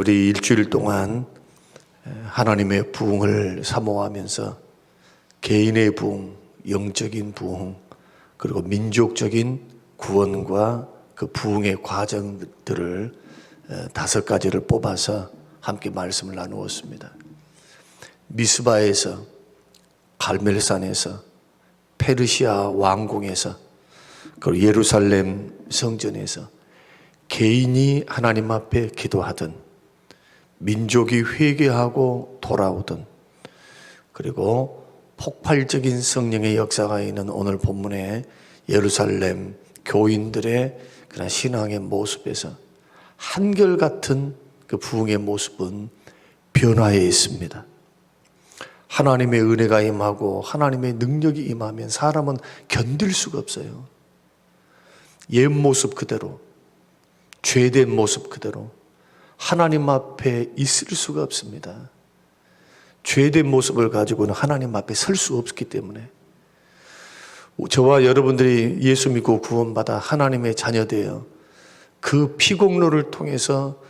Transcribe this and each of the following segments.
우리 일주일 동안 하나님의 부흥을 사모하면서 개인의 부흥, 영적인 부흥, 그리고 민족적인 구원과 그 부흥의 과정들을 5가지를 뽑아서 함께 말씀을 나누었습니다. 미스바에서, 갈멜산에서, 페르시아 왕궁에서, 그리고 예루살렘 성전에서 개인이 하나님 앞에 기도하든, 민족이 회개하고 돌아오든, 그리고 폭발적인 성령의 역사가 있는 오늘 본문의 예루살렘 교인들의 그런 신앙의 모습에서 한결같은 그 부흥의 모습은 변화에 있습니다. 하나님의 은혜가 임하고 하나님의 능력이 임하면 사람은 견딜 수가 없어요. 옛 모습 그대로, 죄된 모습 그대로 하나님 앞에 있을 수가 없습니다. 죄된 모습을 가지고는 하나님 앞에 설 수 없기 때문에 저와 여러분들이 예수 믿고 구원받아 하나님의 자녀되어 그 피공로를 통해서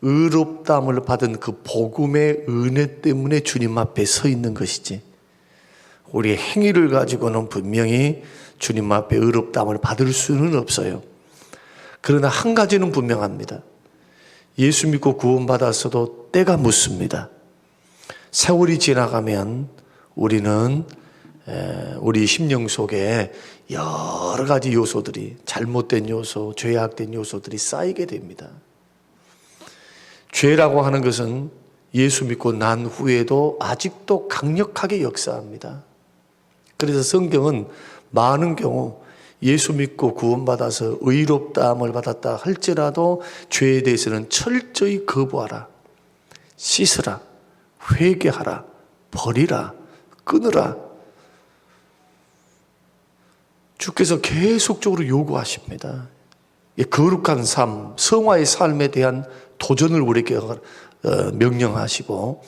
의롭다함을 받은 그 복음의 은혜 때문에 주님 앞에 서 있는 것이지, 우리의 행위를 가지고는 분명히 주님 앞에 의롭다함을 받을 수는 없어요. 그러나 한 가지는 분명합니다. 예수 믿고 구원받았어도 때가 묻습니다. 세월이 지나가면 우리는 우리 심령 속에 여러 가지 요소들이, 잘못된 요소, 죄악된 요소들이 쌓이게 됩니다. 죄라고 하는 것은 예수 믿고 난 후에도 아직도 강력하게 역사합니다. 그래서 성경은 많은 경우 예수 믿고 구원받아서 의롭다함을 받았다 할지라도 죄에 대해서는 철저히 거부하라, 씻으라, 회개하라, 버리라, 끊으라, 주께서 계속적으로 요구하십니다. 거룩한 삶, 성화의 삶에 대한 도전을 우리에게 명령하시고,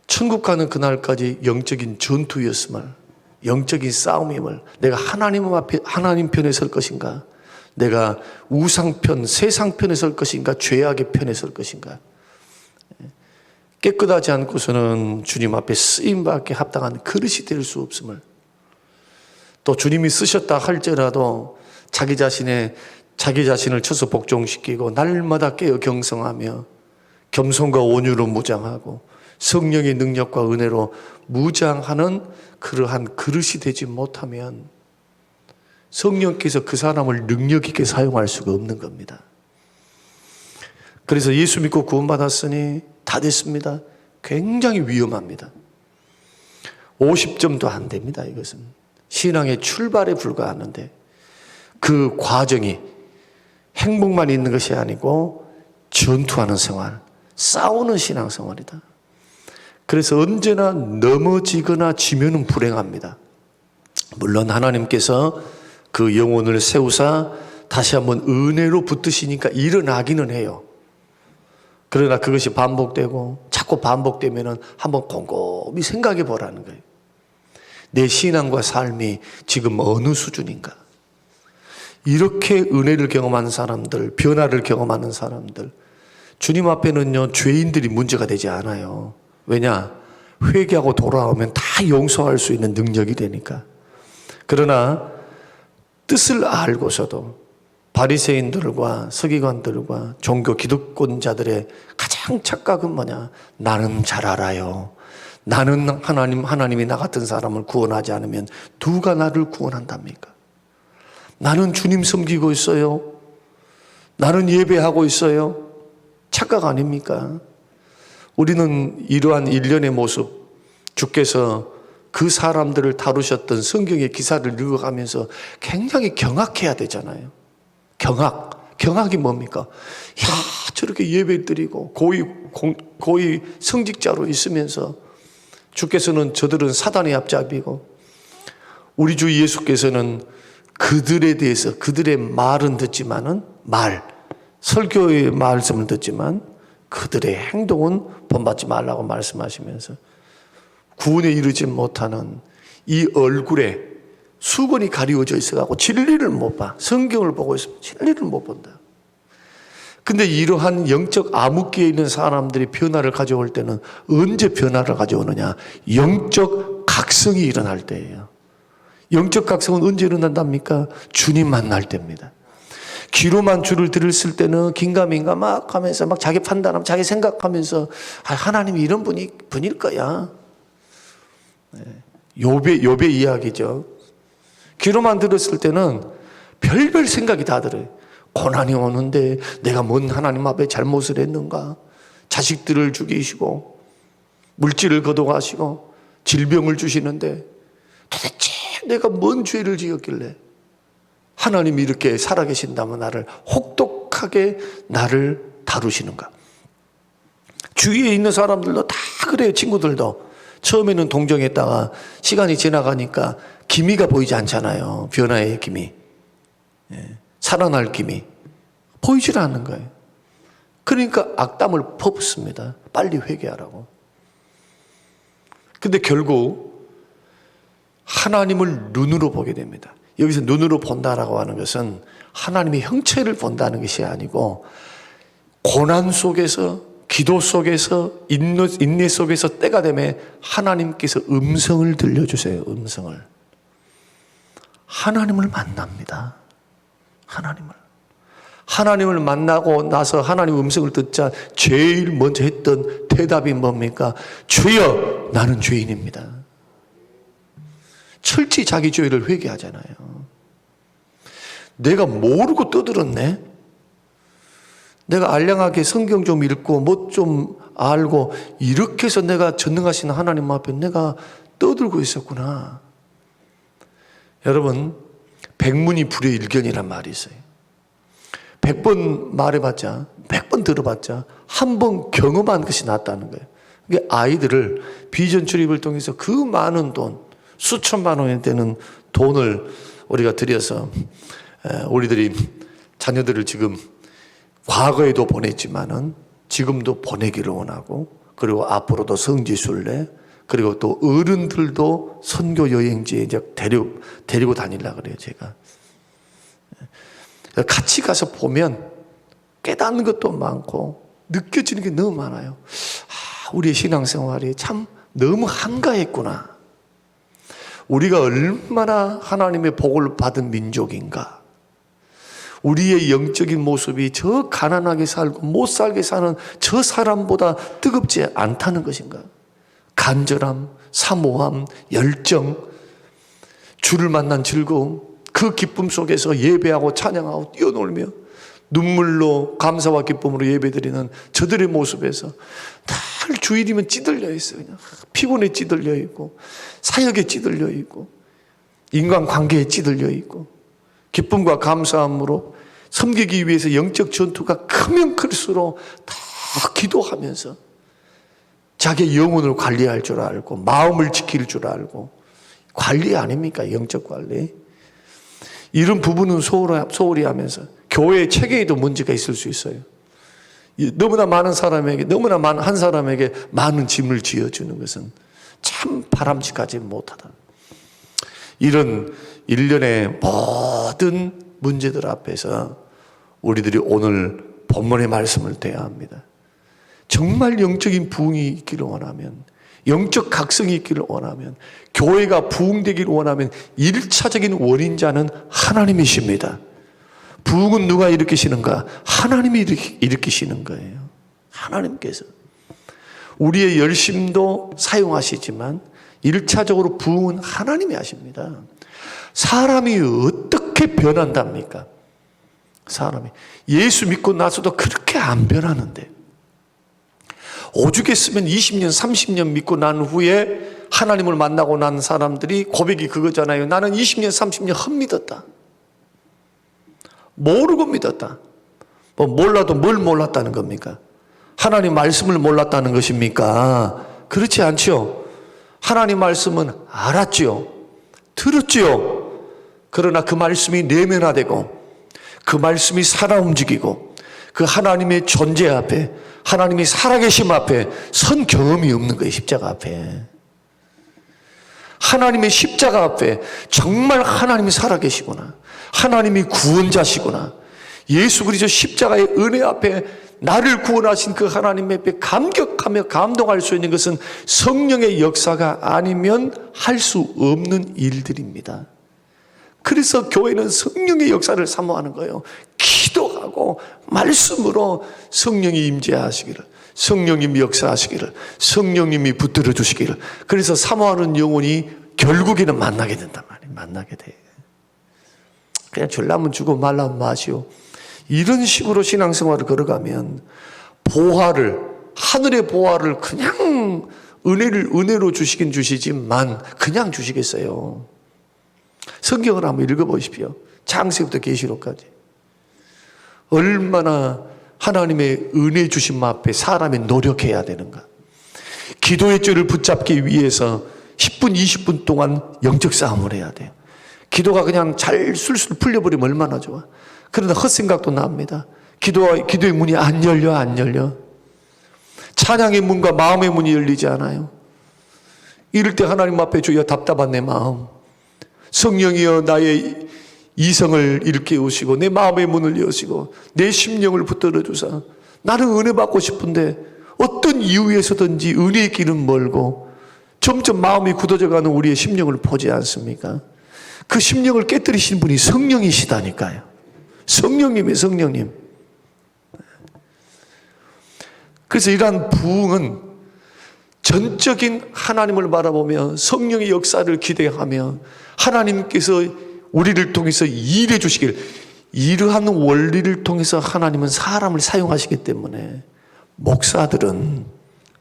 천국 가는 그날까지 영적인 전투였음을, 영적인 싸움임을, 내가 하나님 앞에, 하나님 편에 설 것인가, 내가 우상편, 세상편에 설 것인가, 죄악의 편에 설 것인가, 깨끗하지 않고서는 주님 앞에 쓰임받게 합당한 그릇이 될 수 없음을, 또 주님이 쓰셨다 할지라도 자기 자신을 쳐서 복종시키고 날마다 깨어 경성하며 겸손과 온유로 무장하고 성령의 능력과 은혜로 무장하는 그러한 그릇이 되지 못하면 성령께서 그 사람을 능력 있게 사용할 수가 없는 겁니다. 그래서 예수 믿고 구원받았으니 다 됐습니다. 굉장히 위험합니다. 50점도 안 됩니다. 이것은 신앙의 출발에 불과하는데, 그 과정이 행복만 있는 것이 아니고 전투하는 생활, 싸우는 신앙생활이다. 그래서 언제나 넘어지거나 지면은 불행합니다. 물론 하나님께서 그 영혼을 세우사 다시 한번 은혜로 붙드시니까 일어나기는 해요. 그러나 그것이 반복되고 자꾸 반복되면은 한번 곰곰이 생각해 보라는 거예요. 내 신앙과 삶이 지금 어느 수준인가? 이렇게 은혜를 경험하는 사람들, 변화를 경험하는 사람들, 주님 앞에는요, 죄인들이 문제가 되지 않아요. 왜냐? 회개하고 돌아오면 다 용서할 수 있는 능력이 되니까. 그러나 뜻을 알고서도 바리새인들과 서기관들과 종교 기득권자들의 가장 착각은 뭐냐? 나는 잘 알아요. 나는 하나님이 나 같은 사람을 구원하지 않으면 누가 나를 구원한답니까? 나는 주님 섬기고 있어요. 나는 예배하고 있어요. 착각 아닙니까? 우리는 이러한 일련의 모습, 주께서 그 사람들을 다루셨던 성경의 기사를 읽어가면서 굉장히 경악해야 되잖아요. 경악이 뭡니까? 야, 저렇게 예배 드리고 고위 성직자로 있으면서 주께서는 저들은 사단의 앞잡이고, 우리 주 예수께서는 그들에 대해서, 그들의 말은 듣지만은 설교의 말씀을 듣지만 그들의 행동은 본받지 말라고 말씀하시면서 구원에 이르지 못하는 이 얼굴에 수건이 가리워져 있어가지고 진리를 못 봐. 성경을 보고 있으면 진리를 못 본다. 근데 이러한 영적 암흑기에 있는 사람들이 변화를 가져올 때는 언제 변화를 가져오느냐? 영적 각성이 일어날 때예요. 영적 각성은 언제 일어난답니까? 주님 만날 때입니다. 귀로만 주를 들었을 때는 긴가민가 막 하면서 막 자기 판단하면 자기 생각하면서 하나님이 이런 분일 거야. 욥의 이야기죠. 귀로만 들었을 때는 별별 생각이 다 들어요. 고난이 오는데 내가 뭔 하나님 앞에 잘못을 했는가? 자식들을 죽이시고 물질을 거둬가시고 질병을 주시는데 도대체 내가 뭔 죄를 지었길래 하나님이 이렇게 살아계신다면 나를 혹독하게 나를 다루시는가? 주위에 있는 사람들도 다 그래요. 친구들도 처음에는 동정했다가 시간이 지나가니까 기미가 보이지 않잖아요. 변화의 기미, 살아날 기미 보이질 않는 거예요. 그러니까 악담을 퍼붓습니다. 빨리 회개하라고. 근데 결국 하나님을 눈으로 보게 됩니다. 여기서 눈으로 본다라고 하는 것은 하나님의 형체를 본다는 것이 아니고 고난 속에서, 기도 속에서, 인내 속에서 때가 되면 하나님께서 음성을 들려주세요. 음성을. 하나님을 만납니다. 하나님을 만나고 나서 하나님의 음성을 듣자 제일 먼저 했던 대답이 뭡니까? 주여, 나는 죄인입니다. 철저히 자기 죄를 회개하잖아요. 내가 모르고 떠들었네. 내가 알량하게 성경 좀 읽고 뭐 좀 알고 이렇게 해서 내가 전능하신 하나님 앞에 내가 떠들고 있었구나. 여러분, 백문이 불여일견이란 말이 있어요. 100번 말해봤자, 100번 들어봤자 한 번 경험한 것이 낫다는 거예요. 그러니까 아이들을 비전 출입을 통해서 그 많은 돈, 수천만 원이 되는 돈을 우리가 들여서 우리들이 자녀들을 지금 과거에도 보냈지만은 지금도 보내기를 원하고, 그리고 앞으로도 성지순례, 그리고 또 어른들도 선교 여행지에 이제 데리고 다니려고 그래요, 제가. 같이 가서 보면 깨닫는 것도 많고 느껴지는 게 너무 많아요. 우리의 신앙생활이 참 너무 한가했구나. 우리가 얼마나 하나님의 복을 받은 민족인가. 우리의 영적인 모습이 저 가난하게 살고 못 살게 사는 저 사람보다 뜨겁지 않다는 것인가. 간절함, 사모함, 열정, 주를 만난 즐거움, 그 기쁨 속에서 예배하고 찬양하고 뛰어놀며 눈물로 감사와 기쁨으로 예배드리는 저들의 모습에서 늘 주일이면 찌들려 있어요. 그냥 피곤에 찌들려 있고 사역에 찌들려 있고 인간관계에 찌들려 있고 기쁨과 감사함으로 섬기기 위해서 영적 전투가 크면 클수록 더 기도하면서 자기의 영혼을 관리할 줄 알고 마음을 지킬 줄 알고 관리 아닙니까? 영적 관리. 이런 부분은 소홀히 하면서 교회 체계에도 문제가 있을 수 있어요. 너무나 많은 사람에게, 너무나 한 사람에게 많은 짐을 지어주는 것은 참 바람직하지 못하다. 이런 일련의 모든 문제들 앞에서 우리들이 오늘 본문의 말씀을 대해야 합니다. 정말 영적인 부흥이 있기를 원하면, 영적 각성이 있기를 원하면, 교회가 부흥되기를 원하면 1차적인 원인자는 하나님이십니다. 부흥은 누가 일으키시는가? 하나님이 일으키시는 거예요. 하나님께서. 우리의 열심도 사용하시지만 1차적으로 부흥은 하나님이 하십니다. 사람이 어떻게 변한답니까? 사람이 예수 믿고 나서도 그렇게 안 변하는데, 오죽했으면 20년 30년 믿고 난 후에 하나님을 만나고 난 사람들이 고백이 그거잖아요. 나는 20년 30년 헛믿었다, 모르고 믿었다. 뭐 몰라도 뭘 몰랐다는 겁니까? 하나님 말씀을 몰랐다는 것입니까? 그렇지 않죠. 하나님 말씀은 알았지요, 들었지요. 그러나 그 말씀이 내면화되고 그 말씀이 살아 움직이고 그 하나님의 존재 앞에, 하나님이 살아계심 앞에 선 경험이 없는 거예요. 십자가 앞에, 하나님의 십자가 앞에 정말 하나님이 살아계시구나, 하나님이 구원자시구나, 예수 그리스도 십자가의 은혜 앞에 나를 구원하신 그 하나님 앞에 감격하며 감동할 수 있는 것은 성령의 역사가 아니면 할 수 없는 일들입니다. 그래서 교회는 성령의 역사를 사모하는 거예요. 기도하고 말씀으로 성령이 임재하시기를, 성령님이 역사하시기를, 성령님이 붙들어 주시기를. 그래서 사모하는 영혼이 결국에는 만나게 된단 말이에요. 만나게 돼. 그냥 줄라면 주고 말라면 마시오. 이런 식으로 신앙생활을 걸어가면 보화를, 하늘의 보화를 그냥 은혜로 주시긴 주시지만 그냥 주시겠어요? 성경을 한번 읽어보십시오. 창세부터 계시록까지. 얼마나 하나님의 은혜 주심 앞에 사람이 노력해야 되는가. 기도의 줄을 붙잡기 위해서 10분, 20분 동안 영적 싸움을 해야 돼요. 기도가 그냥 잘 술술 풀려버리면 얼마나 좋아. 그러나 헛생각도 납니다. 기도의 문이 안 열려. 찬양의 문과 마음의 문이 열리지 않아요. 이럴 때 하나님 앞에 주여 답답한 내 마음, 성령이여 나의 이성을 일깨우시고 내 마음의 문을 여시고 내 심령을 붙들어 주사. 나는 은혜 받고 싶은데 어떤 이유에서든지 은혜의 길은 멀고 점점 마음이 굳어져가는 우리의 심령을 보지 않습니까? 그 심령을 깨뜨리신 분이 성령이시다니까요. 성령님이에요, 성령님. 그래서 이러한 부흥은 전적인 하나님을 바라보며 성령의 역사를 기대하며 하나님께서 우리를 통해서 일해 주시길, 이러한 원리를 통해서 하나님은 사람을 사용하시기 때문에 목사들은,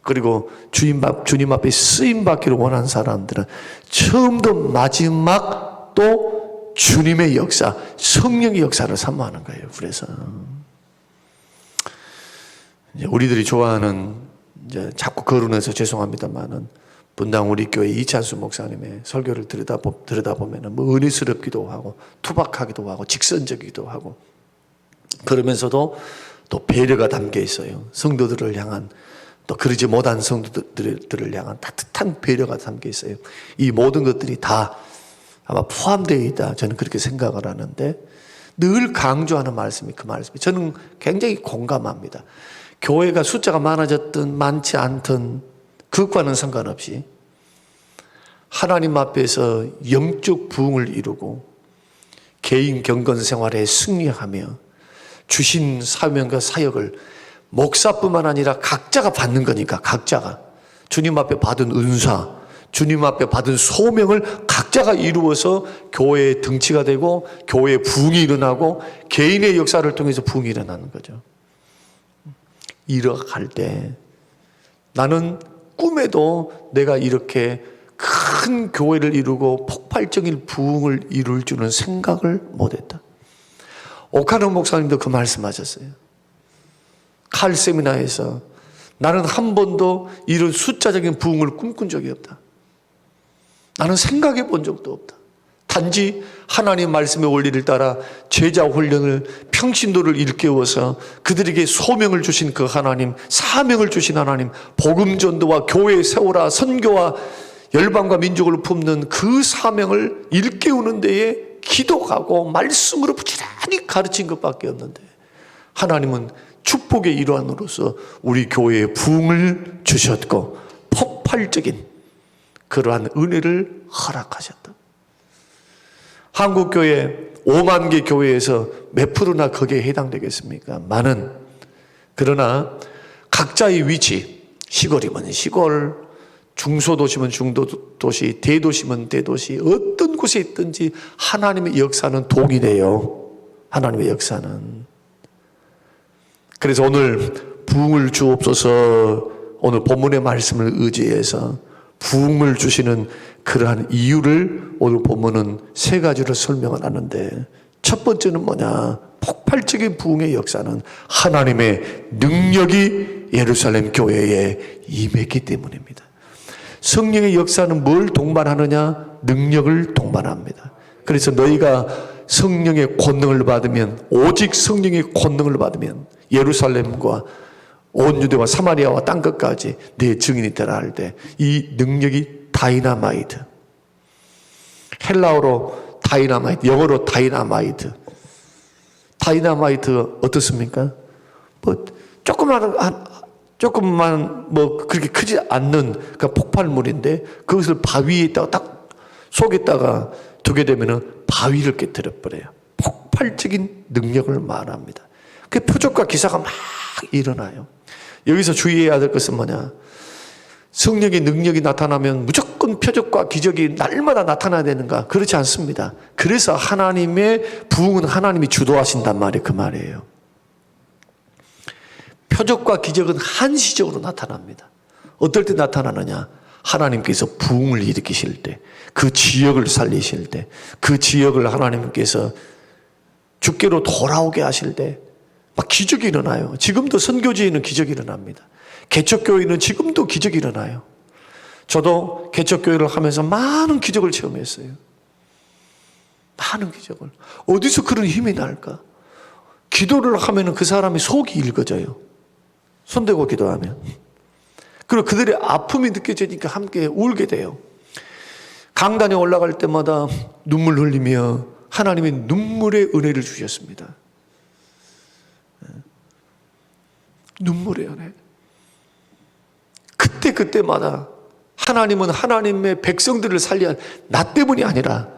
그리고 주님 앞에 쓰임받기를 원하는 사람들은 처음도 마지막도 주님의 역사, 성령의 역사를 사모하는 거예요. 그래서 이제 우리들이 좋아하는, 이제 자꾸 거론해서 죄송합니다만은, 분당 우리 교회 이찬수 목사님의 설교를 들여다보면 뭐 은혜스럽기도 하고 투박하기도 하고 직선적이기도 하고, 그러면서도 또 배려가 담겨 있어요. 성도들을 향한, 또 그러지 못한 성도들을 향한 따뜻한 배려가 담겨 있어요. 이 모든 것들이 다 아마 포함되어 있다, 저는 그렇게 생각을 하는데, 늘 강조하는 말씀이 그 말씀이 저는 굉장히 공감합니다. 교회가 숫자가 많아졌든 많지 않든 그것과는 상관없이 하나님 앞에서 영적 부흥을 이루고 개인 경건 생활에 승리하며 주신 사명과 사역을 목사뿐만 아니라 각자가 받는 거니까, 각자가 주님 앞에 받은 은사, 주님 앞에 받은 소명을 각자가 이루어서 교회의 등치가 되고 교회의 부흥이 일어나고 개인의 역사를 통해서 부흥이 일어나는 거죠. 이뤄갈 때 나는 꿈에도 내가 이렇게 큰 교회를 이루고 폭발적인 부흥을 이룰 줄은 생각을 못했다. 오카노 목사님도 그 말씀하셨어요. 칼 세미나에서 나는 한 번도 이런 숫자적인 부흥을 꿈꾼 적이 없다. 나는 생각해 본 적도 없다. 단지 하나님 말씀의 원리를 따라 제자 훈련을, 평신도를 일깨워서 그들에게 소명을 주신 그 하나님, 사명을 주신 하나님, 복음 전도와 교회 세우라, 선교와 열방과 민족을 품는 그 사명을 일깨우는 데에 기도하고 말씀으로 부지런히 가르친 것밖에 없는데, 하나님은 축복의 일환으로서 우리 교회에 부흥을 주셨고 폭발적인 그러한 은혜를 허락하셨다. 한국교회 5만 개 교회에서 몇 프로나 거기에 해당되겠습니까? 많은. 그러나 각자의 위치, 시골이면 시골, 중소도시면 중도도시, 대도시면 대도시, 어떤 곳에 있든지 하나님의 역사는 동일해요. 하나님의 역사는. 그래서 오늘 부흥을 주옵소서, 오늘 본문의 말씀을 의지해서 부흥을 주시는 그러한 이유를 오늘 본문은 세 가지로 설명을 하는데, 첫 번째는 뭐냐? 폭발적인 부흥의 역사는 하나님의 능력이 예루살렘 교회에 임했기 때문입니다. 성령의 역사는 뭘 동반하느냐? 능력을 동반합니다. 그래서 너희가 성령의 권능을 받으면, 오직 성령의 권능을 받으면 예루살렘과 온 유대와 사마리아와 땅끝까지 내 증인이 되라 할 때, 이 능력이 다이나마이트, 헬라어로 다이나마이트, 영어로 다이나마이트, 다이너마이트 어떻습니까? 뭐 조금만 뭐 그렇게 크지 않는 그 폭발물인데 그것을 바위에다가 딱 속에다가 두게 되면은 바위를 깨뜨려 버려요. 폭발적인 능력을 말합니다. 그 표적과 기사가 막 일어나요. 여기서 주의해야 될 것은 뭐냐? 성령의 능력이 나타나면 무조건 표적과 기적이 날마다 나타나야 되는가? 그렇지 않습니다. 그래서 하나님의 부흥은 하나님이 주도하신단 말이에요. 그 말이에요. 표적과 기적은 한시적으로 나타납니다. 어떨 때 나타나느냐? 하나님께서 부흥을 일으키실 때, 그 지역을 살리실 때, 그 지역을 하나님께서 주께로 돌아오게 하실 때 막 기적이 일어나요. 지금도 선교지에는 기적이 일어납니다. 개척교회는 지금도 기적이 일어나요. 저도 개척교회를 하면서 많은 기적을 체험했어요. 많은 기적을. 어디서 그런 힘이 날까? 기도를 하면 그 사람의 속이 읽어져요. 손대고 기도하면. 그리고 그들의 아픔이 느껴지니까 함께 울게 돼요. 강단에 올라갈 때마다 눈물 흘리며 하나님의 눈물의 은혜를 주셨습니다. 눈물의 은혜. 그때마다 하나님은 하나님의 백성들을 살려야 나 때문이 아니라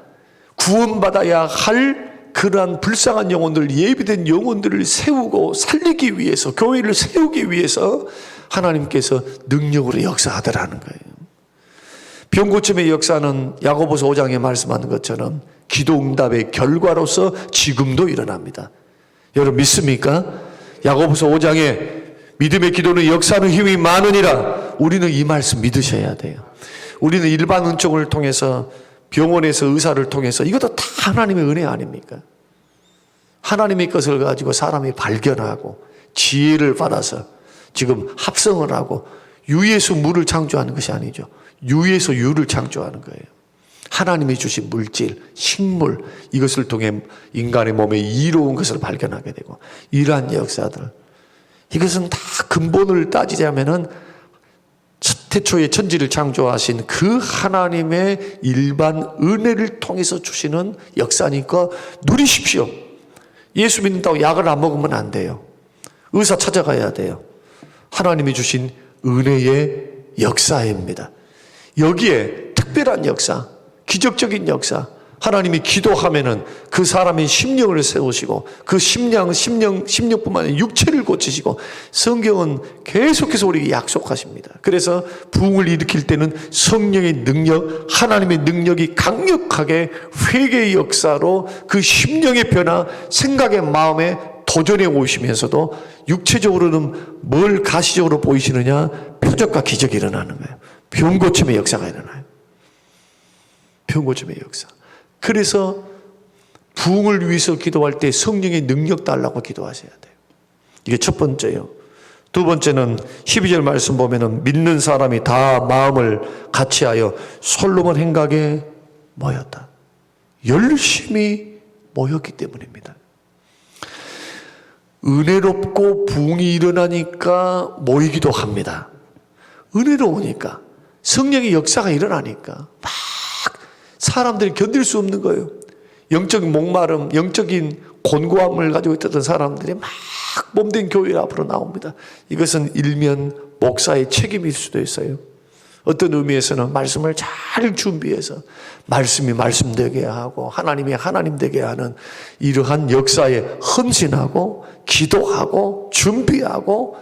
구원받아야 할 그러한 불쌍한 영혼들, 예비된 영혼들을 세우고 살리기 위해서, 교회를 세우기 위해서 하나님께서 능력으로 역사하더라는 거예요. 병고침의 역사는 야고보서 5장에 말씀하는 것처럼 기도응답의 결과로서 지금도 일어납니다. 여러분 믿습니까? 야고보서 5장에 믿음의 기도는 역사하는 힘이 많으니라. 우리는 이 말씀 믿으셔야 돼요. 우리는 일반 은총을 통해서, 병원에서 의사를 통해서, 이것도 다 하나님의 은혜 아닙니까? 하나님의 것을 가지고 사람이 발견하고 지혜를 받아서 지금 합성을 하고 유에서 물을 창조하는 것이 아니죠. 유에서 유를 창조하는 거예요. 하나님이 주신 물질, 식물, 이것을 통해 인간의 몸에 이로운 것을 발견하게 되고, 이러한 역사들, 이것은 다 근본을 따지자면은 태초에 천지를 창조하신 그 하나님의 일반 은혜를 통해서 주시는 역사니까 누리십시오. 예수 믿는다고 약을 안 먹으면 안 돼요. 의사 찾아가야 돼요. 하나님이 주신 은혜의 역사입니다. 여기에 특별한 역사, 기적적인 역사, 하나님이 기도하면은 그 사람의 심령을 세우시고 그 심령뿐만 아니라 육체를 고치시고, 성경은 계속해서 우리에게 약속하십니다. 그래서 부흥을 일으킬 때는 성령의 능력, 하나님의 능력이 강력하게 회개의 역사로 그 심령의 변화, 생각의 마음에 도전해 오시면서도 육체적으로는 뭘 가시적으로 보이시느냐? 표적과 기적이 일어나는 거예요. 병 고침의 역사가 일어나요. 병 고침의 역사. 그래서 부흥을 위해서 기도할 때 성령의 능력 달라고 기도하셔야 돼요. 이게 첫 번째요. 두 번째는 12절 말씀 보면은 믿는 사람이 다 마음을 같이하여 솔로몬 행각에 모였다. 열심히 모였기 때문입니다. 은혜롭고 부흥이 일어나니까 모이기도 합니다. 은혜로우니까, 성령의 역사가 일어나니까 막 사람들이 견딜 수 없는 거예요. 영적인 목마름, 영적인 곤고함을 가지고 있던 사람들이 막 몸된 교회 앞으로 나옵니다. 이것은 일면 목사의 책임일 수도 있어요. 어떤 의미에서는 말씀을 잘 준비해서 말씀이 말씀되게 하고 하나님이 하나님 되게 하는 이러한 역사에 헌신하고 기도하고 준비하고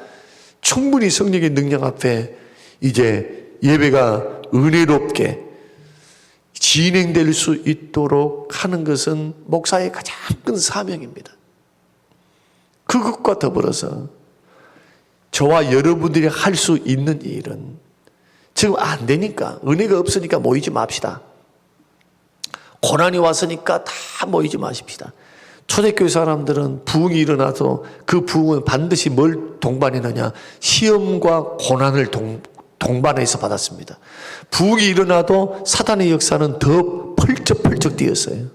충분히 성령의 능력 앞에 이제 예배가 은혜롭게 진행될 수 있도록 하는 것은 목사의 가장 큰 사명입니다. 그것과 더불어서 저와 여러분들이 할 수 있는 일은, 지금 안 되니까, 은혜가 없으니까 모이지 맙시다. 고난이 왔으니까 다 모이지 마십시다. 초대교회 사람들은 부흥이 일어나도 그 부흥은 반드시 뭘 동반했느냐? 시험과 고난을 동반해서 받았습니다. 부흥이 일어나도 사단의 역사는 더 펄쩍펄쩍 뛰었어요.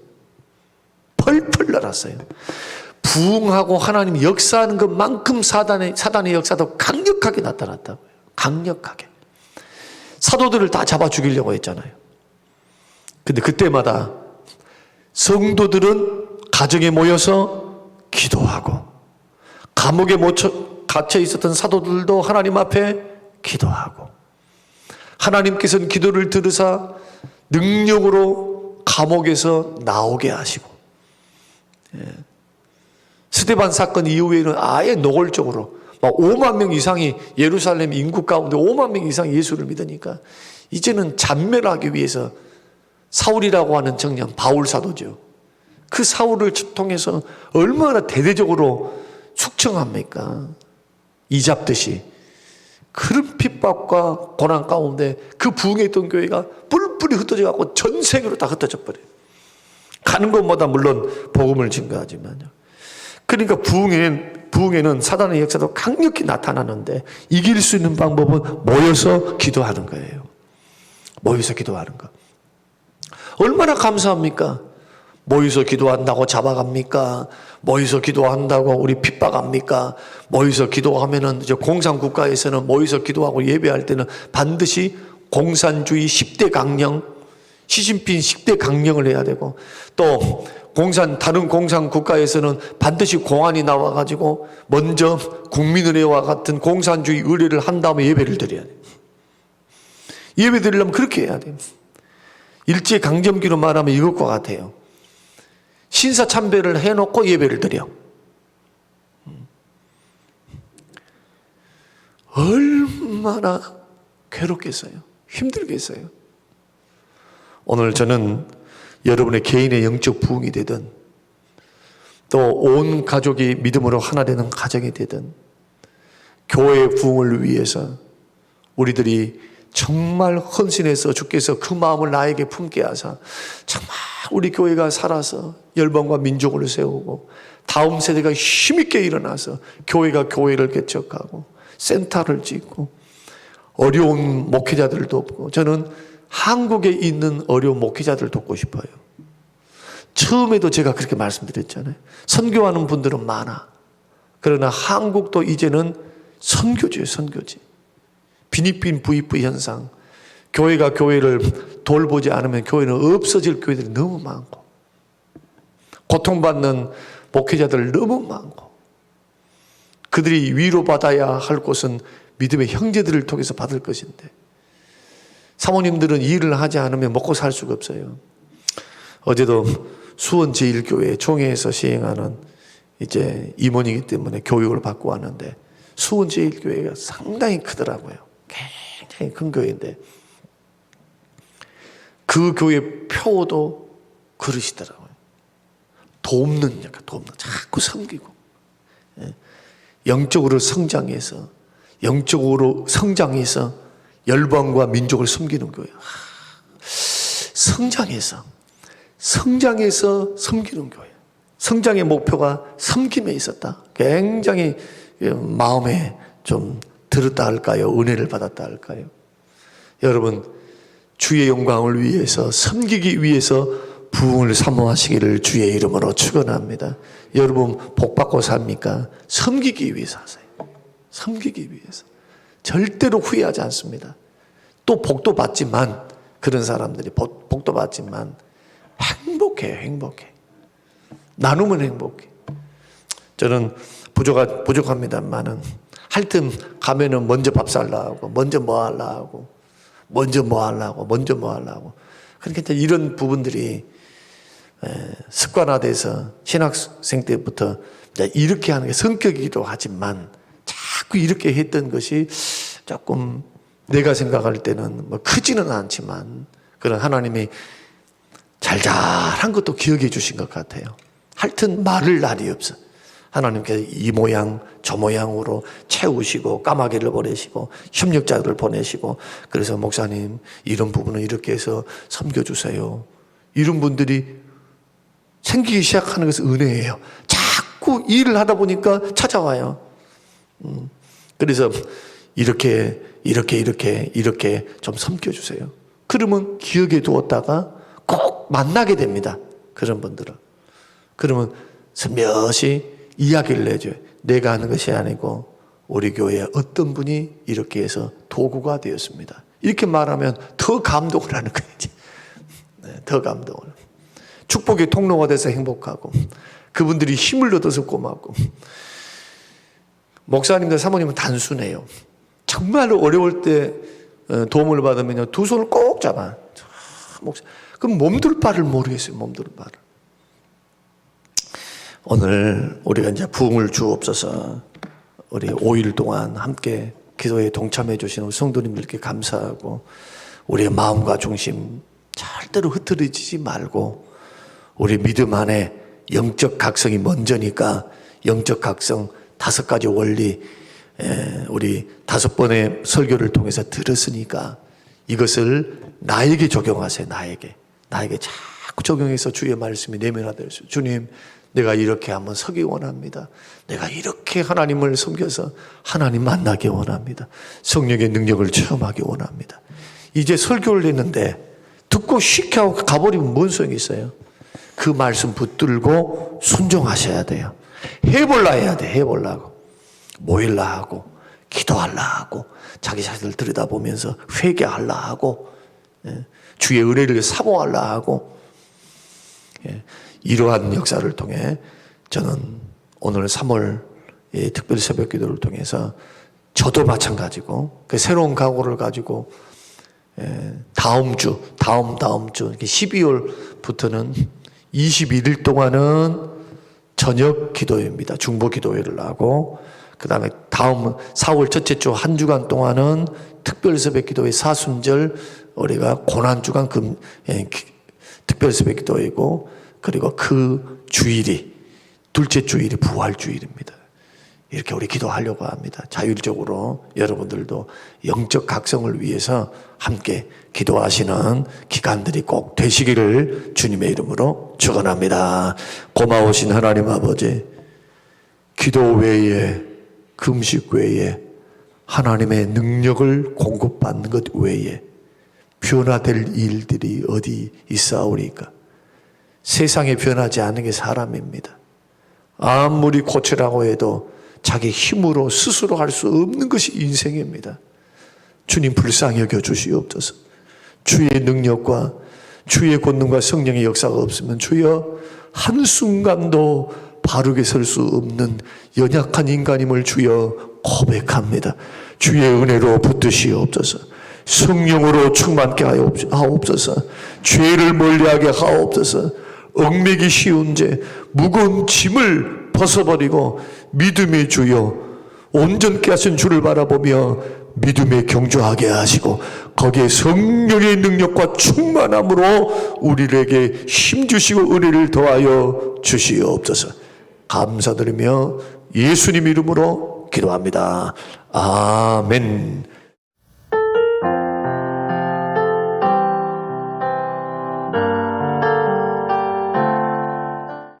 펄펄 날았어요. 부흥하고 하나님 역사하는 것만큼 사단의 역사도 강력하게 나타났다고요. 강력하게. 사도들을 다 잡아 죽이려고 했잖아요. 근데 그때마다 성도들은 가정에 모여서 기도하고, 감옥에 갇혀 있었던 사도들도 하나님 앞에 기도하고, 하나님께서는 기도를 들으사 능력으로 감옥에서 나오게 하시고, 스데반 사건 이후에는 아예 노골적으로 막 5만 명 이상이, 예루살렘 인구 가운데 5만 명 이상이 예수를 믿으니까 이제는 잔멸하기 위해서 사울이라고 하는 청년, 바울 사도죠. 그 사울을 통해서 얼마나 대대적으로 숙청합니까? 이잡듯이. 그런 핍박과 고난 가운데 그 부흥에 있던 교회가 뿔뿔이 흩어져 갖고 전 세계로 다 흩어져 버려요. 가는 곳마다 물론 복음을 증거하지만요. 그러니까 부흥에는 사단의 역사도 강력히 나타나는데 이길 수 있는 방법은 모여서 기도하는 거예요. 모여서 기도하는 거. 얼마나 감사합니까? 모여서 기도한다고 잡아갑니까? 모여서 기도한다고 우리 핍박합니까? 모여서 기도하면은 이제 공산국가에서는 모여서 기도하고 예배할 때는 반드시 공산주의 10대 강령, 시진핑 10대 강령을 해야 되고, 또 다른 공산국가에서는 반드시 공안이 나와가지고 먼저 국민은혜와 같은 공산주의 의례를 한 다음에 예배를 드려야 돼요. 예배 드리려면 그렇게 해야 돼요. 일제강점기로 말하면 이것과 같아요. 신사참배를 해놓고 예배를 드려. 얼마나 괴롭겠어요. 힘들겠어요. 오늘 저는 여러분의 개인의 영적 부흥이 되든, 또 온 가족이 믿음으로 하나 되는 가정이 되든, 교회의 부흥을 위해서 우리들이 정말 헌신해서 주께서 그 마음을 나에게 품게 하사 정말 우리 교회가 살아서 열방과 민족을 세우고 다음 세대가 힘있게 일어나서 교회가 교회를 개척하고 센터를 짓고 어려운 목회자들을 돕고, 저는 한국에 있는 어려운 목회자들을 돕고 싶어요. 처음에도 제가 그렇게 말씀드렸잖아요. 선교하는 분들은 많아. 그러나 한국도 이제는 선교지예요, 선교지. 비니핀 VV 현상. 교회가 교회를 돌보지 않으면 교회는 없어질 교회들이 너무 많고, 고통받는 목회자들 너무 많고, 그들이 위로받아야 할 곳은 믿음의 형제들을 통해서 받을 것인데, 사모님들은 일을 하지 않으면 먹고 살 수가 없어요. 어제도 수원 제1교회 총회에서 시행하는 이제 임원이기 때문에 교육을 받고 왔는데, 수원 제1교회가 상당히 크더라고요. 굉장히 큰 교회인데 그 교회 표도 그러시더라고요. 돕는, 약간 돕는, 자꾸 섬기고, 영적으로 성장해서 열방과 민족을 섬기는 교회. 성장해서 섬기는 교회. 성장의 목표가 섬김에 있었다. 굉장히 마음에 좀 들었다 할까요? 은혜를 받았다 할까요? 여러분, 주의 영광을 위해서, 섬기기 위해서 부흥을 사모하시기를 주의 이름으로 축원합니다. 여러분 복 받고 삽니까? 섬기기 위해서 하세요. 섬기기 위해서. 절대로 후회하지 않습니다. 또 복도 받지만, 그런 사람들이 복도 받지만 행복해요. 행복해. 나누면 행복해. 저는 부족합니다만은 하여튼 가면은 먼저 밥 살라고, 먼저 뭐 하려고, 그러니까 이런 부분들이 습관화돼서 신학생 때부터 이렇게 하는 게 성격이기도 하지만, 자꾸 이렇게 했던 것이 조금 내가 생각할 때는 뭐 크지는 않지만 그런 하나님이 잘잘한 것도 기억해 주신 것 같아요. 하여튼 말을 날이 없어. 하나님께서 이 모양 저 모양으로 채우시고 까마귀를 보내시고 협력자들을 보내시고, 그래서 목사님 이런 부분은 이렇게 해서 섬겨주세요. 이런 분들이 생기기 시작하는 것은 은혜예요. 자꾸 일을 하다 보니까 찾아와요. 그래서 이렇게 좀 섬겨주세요. 그러면 기억에 두었다가 꼭 만나게 됩니다. 그런 분들은. 그러면 스며시 이야기를 해줘요. 내가 하는 것이 아니고 우리 교회에 어떤 분이 이렇게 해서 도구가 되었습니다. 이렇게 말하면 더 감동을 하는 거지. 더 감동을. 축복의 통로가 돼서 행복하고, 그분들이 힘을 얻어서 고맙고. 목사님들, 사모님은 단순해요. 정말 어려울 때 도움을 받으면요, 두 손을 꼭 잡아. 그럼 몸둘 바를 모르겠어요. 몸둘 바를. 오늘 우리가 이제 부흥을 주옵소서. 우리 5일 동안 함께 기도에 동참해 주신 우리 성도님들께 감사하고, 우리의 마음과 중심 절대로 흐트러지지 말고, 우리 믿음 안에 영적 각성이 먼저니까 영적 각성 5가지 원리, 우리 5번의 설교를 통해서 들었으니까 이것을 나에게 적용하세요. 나에게 자꾸 적용해서 주의 말씀이 내면화되었어요. 주님, 내가 이렇게 한번 서기 원합니다. 내가 이렇게 하나님을 섬겨서 하나님 만나기 원합니다. 성령의 능력을 체험하기 원합니다. 이제 설교를 했는데 듣고 쉽게 하고 가버리면 뭔 소용이 있어요? 그 말씀 붙들고 순종하셔야 돼요. 해볼라 해야 돼. 해보려고. 모일라 하고, 기도할라 하고, 자기 자신을 들여다보면서 회개할라 하고, 주의 은혜를 사모할라 하고, 이러한 역사를 통해 저는 오늘 3월 특별 새벽 기도를 통해서 저도 마찬가지고, 그 새로운 각오를 가지고 다음 주 12월부터는 21일 동안은 저녁 기도회입니다. 중보 기도회를 하고, 그 다음에 다음 4월 첫째 주 한 주간 동안은 특별 새벽 기도회 사순절, 우리가 고난주간 특별 새벽 기도회고, 그리고 그 주일이 둘째 주일이 부활주일입니다. 이렇게 우리 기도하려고 합니다. 자율적으로 여러분들도 영적 각성을 위해서 함께 기도하시는 기간들이 꼭 되시기를 주님의 이름으로 축원합니다. 고마우신 하나님 아버지, 기도 외에, 금식 외에, 하나님의 능력을 공급받는 것 외에 변화될 일들이 어디 있사오리까? 세상에 변하지 않는 게 사람입니다. 아무리 고치라고 해도 자기 힘으로 스스로 할 수 없는 것이 인생입니다. 주님, 불쌍히 여겨 주시옵소서. 주의 능력과 주의 권능과 성령의 역사가 없으면 주여 한순간도 바르게 설 수 없는 연약한 인간임을 주여 고백합니다. 주의 은혜로 붙드시옵소서. 성령으로 충만케 하옵소서. 죄를 멀리하게 하옵소서. 얽매기 쉬운 죄, 무거운 짐을 벗어버리고 믿음의 주여 온전케 하신 주를 바라보며 믿음에 경주하게 하시고, 거기에 성령의 능력과 충만함으로 우리에게 힘주시고 은혜를 더하여 주시옵소서. 감사드리며 예수님 이름으로 기도합니다. 아멘.